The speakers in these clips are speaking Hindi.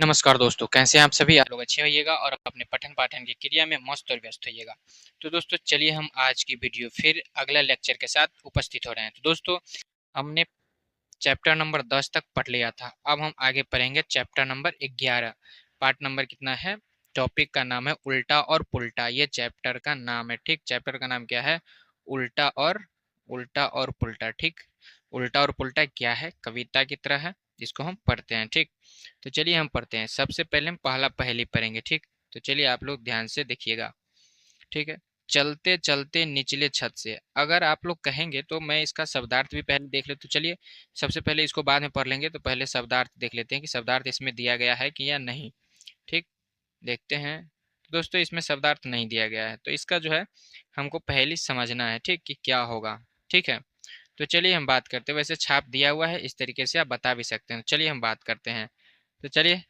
नमस्कार दोस्तों, कैसे हैं आप सभी। आप लोग अच्छे होइएगा और अपने पठन पाठन की क्रिया में मस्त और व्यस्त होइएगा। तो दोस्तों चलिए हम आज की वीडियो फिर अगला लेक्चर के साथ उपस्थित हो रहे हैं। तो दोस्तों हमने चैप्टर नंबर 10 तक पढ़ लिया था। अब हम आगे पढ़ेंगे चैप्टर नंबर 11। पार्ट नंबर कितना है? टॉपिक का नाम है उल्टा और पुल्टा। ये चैप्टर का नाम है, ठीक। चैप्टर का नाम क्या है? उल्टा और पुल्टा, ठीक। उल्टा और पुल्टा क्या है? कविता की तरह है, इसको हम पढ़ते हैं, ठीक। तो चलिए हम पढ़ते हैं। सबसे पहले हम पहला पहेली पढ़ेंगे, ठीक। तो चलिए आप लोग ध्यान से देखिएगा, ठीक है। चलते चलते निचले छत से। अगर आप लोग कहेंगे तो मैं इसका शब्दार्थ भी पहले देख ले। तो चलिए सबसे पहले इसको बाद में पढ़ लेंगे, तो पहले शब्दार्थ देख लेते हैं कि शब्दार्थ इसमें दिया गया है कि या नहीं, ठीक। देखते हैं। तो दोस्तों इसमें शब्दार्थ नहीं दिया गया है, तो इसका जो है हमको पहले समझना है, ठीक, कि क्या होगा, ठीक है। तो चलिए हम बात करते हैं। वैसे छाप दिया हुआ है, इस तरीके से आप बता भी सकते हैं। चलिए हम बात करते हैं। तो चलिए,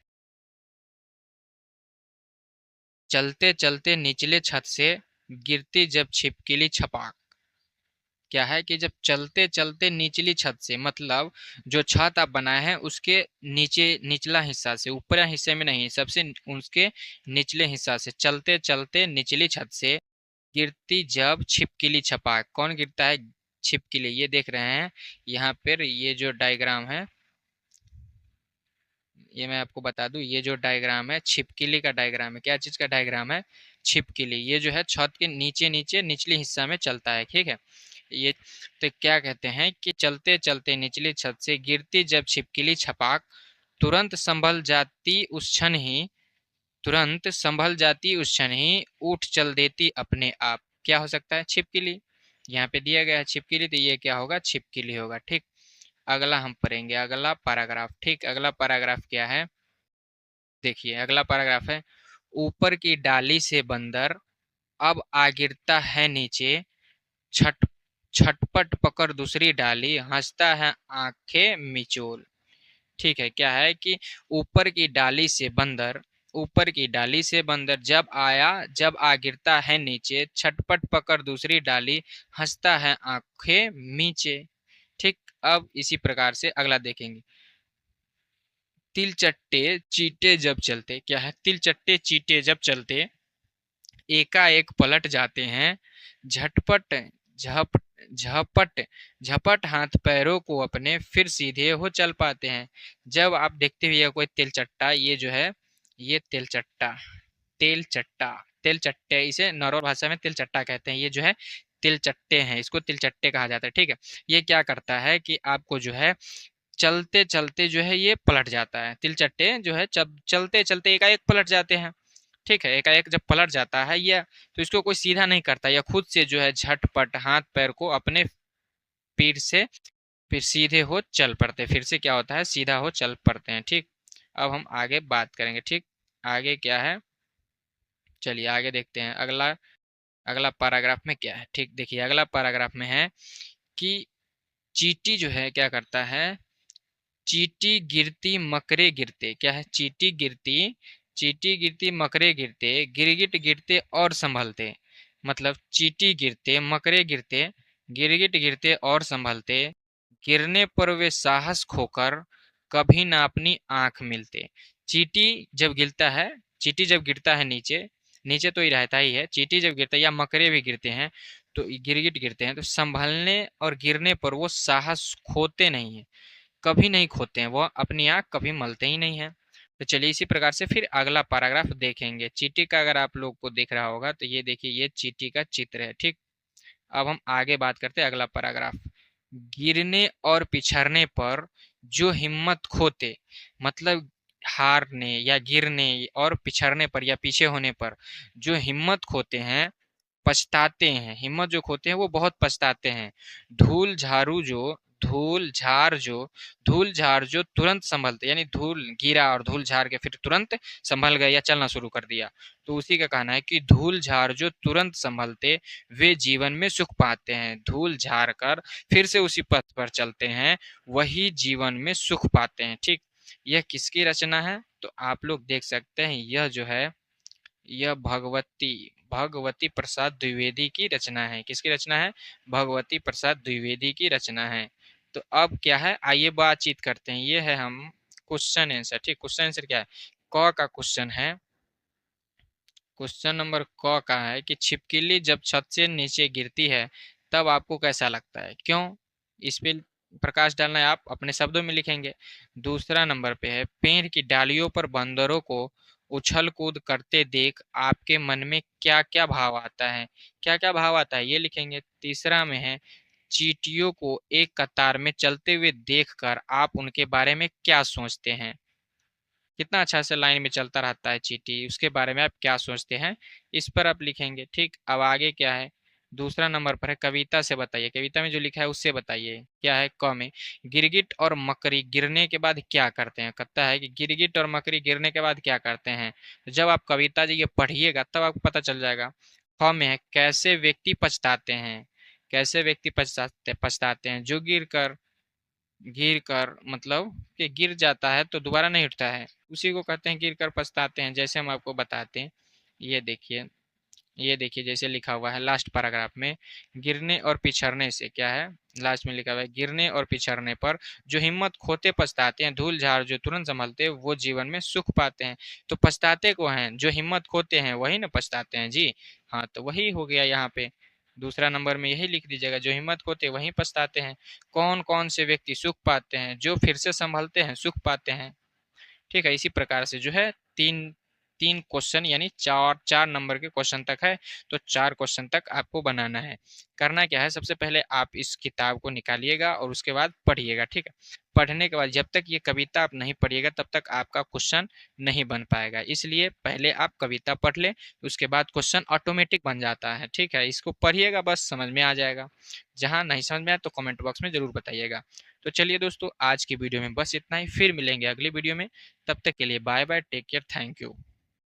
चलते चलते निचले छत से गिरती जब छिपकली छपाक। क्या है कि जब चलते चलते निचली छत से, मतलब जो छत आप बनाए हैं उसके नीचे, निचला हिस्सा से, ऊपर हिस्से में नहीं, सबसे उसके निचले हिस्सा से चलते चलते निचली छत से गिरती जब छिपकली छपाक। कौन गिरता है? छिपकली। ये देख रहे हैं यहाँ पर, ये जो डायग्राम है, ये मैं आपको बता दूं, ये जो डायग्राम है छिपकली का डायग्राम है। क्या चीज का डायग्राम है? छिपकली। ये जो है छत के नीचे नीचे निचले हिस्सा में चलता है, ठीक है। ये तो क्या कहते हैं कि चलते चलते निचली छत से गिरती जब छिपकली छपाक, तुरंत संभल जाती उस क्षण ही, तुरंत संभल जाती उस क्षण ही, उठ चल देती अपने आप। क्या हो सकता है? छिपकली। यहाँ पे दिया गया है छिपकली, तो ये क्या होगा? छिपकली होगा, ठीक। अगला हम पढ़ेंगे, अगला पैराग्राफ, ठीक। अगला पैराग्राफ क्या है? देखिए अगला पैराग्राफ है, ऊपर की डाली से बंदर अब आ गिरता है नीचे, छट छटपट पकड़ दूसरी डाली, हंसता है आंखें मिचोल। ठीक है। क्या है कि ऊपर की डाली से बंदर, ऊपर की डाली से बंदर जब आ गिरता है नीचे, छटपट पकड़ दूसरी डाली, हंसता है आंखें मीचे, ठीक। अब इसी प्रकार से अगला देखेंगे। तिलचट्टे चीटे जब चलते। क्या है? तिलचट्टे चीटे जब चलते, एकाएक पलट जाते हैं, झटपट झप झपट झपट हाथ पैरों को अपने, फिर सीधे हो चल पाते हैं। जब आप देखते हुए कोई तिलचट्टा, ये जो है, ये तिलचट्टा, तेलचट्टा, तिलचट्टे, इसे नौरव भाषा में तिलचट्टा कहते हैं। ये जो है तिलचट्टे हैं, इसको तिलचट्टे कहा जाता है, ठीक है। ये क्या करता है कि आपको जो है चलते चलते जो है ये पलट जाता है। तिलचट्टे जो है जब चलते चलते एकाएक पलट जाते हैं, ठीक है। एकाएक जब पलट जाता है ये, तो इसको कोई सीधा नहीं करता, या खुद से जो है झटपट हाथ पैर को अपने पीठ से फिर सीधे हो चल पड़ते, फिर से क्या होता है? सीधा हो चल पड़ते हैं, ठीक। अब हम आगे बात करेंगे, ठीक। आगे क्या है? चलिए आगे देखते हैं। अगला अगला पैराग्राफ में क्या है, ठीक। देखिए अगला पैराग्राफ में है कि चींटी जो है क्या करता है? चींटी गिरती मकरे गिरते। क्या है? चींटी गिरती मकरे गिरते, गिरगिट गिरते और संभलते। मतलब चींटी गिरते, मकरे गिरते, गिरगिट गिरते और संभलते, गिरने पर वे साहस खोकर कभी ना अपनी आंख मिलते। चींटी जब गिरता है, चींटी जब गिरता है नीचे, नीचे तो ही रहता ही है, चींटी जब गिरता है या मकरे भी गिरते हैं, तो गिरगिट गिरते हैं, तो संभलने और गिरने पर वो साहस खोते नहीं है, कभी नहीं खोते हैं, वो अपनी आँख कभी मलते ही नहीं हैं। तो चलिए इसी प्रकार से फिर अगला पैराग्राफ देखेंगे। चींटी का अगर आप लोग को दिख रहा होगा तो ये देखिए, ये चींटी का चित्र है, ठीक। अब हम आगे बात करते हैं अगला पैराग्राफ। गिरने और पिछड़ने पर जो हिम्मत खोते, मतलब हारने या गिरने और पिछड़ने पर या पीछे होने पर जो हिम्मत खोते हैं, पछताते हैं। हिम्मत जो खोते हैं वो बहुत पछताते हैं। धूल झाड़ू जो धूल झार जो धूल झार जो तुरंत संभलते, यानी धूल गिरा और धूल झार के फिर तुरंत संभल गए या चलना शुरू कर दिया, तो उसी का कहना है कि धूल झार जो तुरंत संभलते, वे जीवन में सुख पाते हैं। धूल झार कर फिर से उसी पथ पर चलते हैं, वही जीवन में सुख पाते हैं, ठीक। यह किसकी रचना है? तो आप लोग देख सकते हैं, यह जो है, यह भगवती भगवती प्रसाद द्विवेदी की रचना है। किसकी रचना है? भगवती प्रसाद द्विवेदी की रचना है। तो अब क्या है, आइए बातचीत करते हैं। ये है हम क्वेश्चन आंसर, ठीक। क्वेश्चन आंसर क्या है? क का क्वेश्चन है, क्वेश्चन नंबर क का है कि छिपकली जब छत से नीचे गिरती है तब आपको कैसा लगता है, क्यों? इस पे प्रकाश डालना है, आप अपने शब्दों में लिखेंगे। दूसरा नंबर पे है, पेड़ की डालियों पर बंदरों को उछल कूद करते देख आपके मन में क्या क्या भाव आता है, क्या क्या भाव आता है ये लिखेंगे। तीसरा में है, चींटियों को एक कतार में चलते हुए देखकर आप उनके बारे में क्या सोचते हैं, कितना अच्छा से लाइन में चलता रहता है चींटी, उसके बारे में आप क्या सोचते हैं, इस पर आप लिखेंगे। ठीक, अब आगे क्या है, दूसरा नंबर पर है, कविता से बताइए, कविता में जो लिखा है उससे बताइए। क्या है, क में, गिरगिट और मकड़ी गिरने के बाद क्या करते हैं, कहता है कि गिरगिट और मकड़ी गिरने के बाद क्या करते हैं। तो जब आप कविता जी ये पढ़िएगा तब आपको पता चल जाएगा। ख में है, कैसे व्यक्ति पछताते हैं, कैसे व्यक्ति पछताते पछताते हैं, जो गिर कर मतलब कि गिर जाता है तो दोबारा नहीं उठता है, उसी को कहते हैं गिर कर पछताते हैं। जैसे हम आपको बताते हैं, ये देखिए, ये देखिए जैसे लिखा हुआ है लास्ट पैराग्राफ में, गिरने और पिछड़ने से, क्या है, लास्ट में लिखा हुआ है, गिरने और पिछड़ने पर जो हिम्मत खोते पछताते हैं, धूल झाड़ जो तुरंत संभलते हैं वो जीवन में सुख पाते हैं। तो पछताते को हैं, जो हिम्मत खोते हैं वही ना पछताते हैं जी। हाँ, तो वही हो गया यहाँ पे, दूसरा नंबर में यही लिख दीजिएगा, जो हिम्मत खोते वही पछताते हैं। कौन कौन से व्यक्ति सुख पाते हैं, जो फिर से संभलते हैं सुख पाते हैं। ठीक है, इसी प्रकार से जो है तीन तीन क्वेश्चन यानी चार चार नंबर के क्वेश्चन तक है, तो चार क्वेश्चन तक आपको बनाना है। करना क्या है, सबसे पहले आप इस किताब को निकालिएगा और उसके बाद पढ़िएगा। ठीक है, पढ़ने के बाद जब तक ये कविता आप नहीं पढ़िएगा तब तक आपका क्वेश्चन नहीं बन पाएगा, इसलिए पहले आप कविता पढ़ लें, उसके बाद क्वेश्चन ऑटोमेटिक बन जाता है। ठीक है, इसको पढ़िएगा, बस समझ में आ जाएगा। जहाँ नहीं समझ में आए तो कमेंट बॉक्स में जरूर बताइएगा। तो चलिए दोस्तों, आज की वीडियो में बस इतना ही, फिर मिलेंगे अगली वीडियो में। तब तक के लिए bye bye, take care, thank you.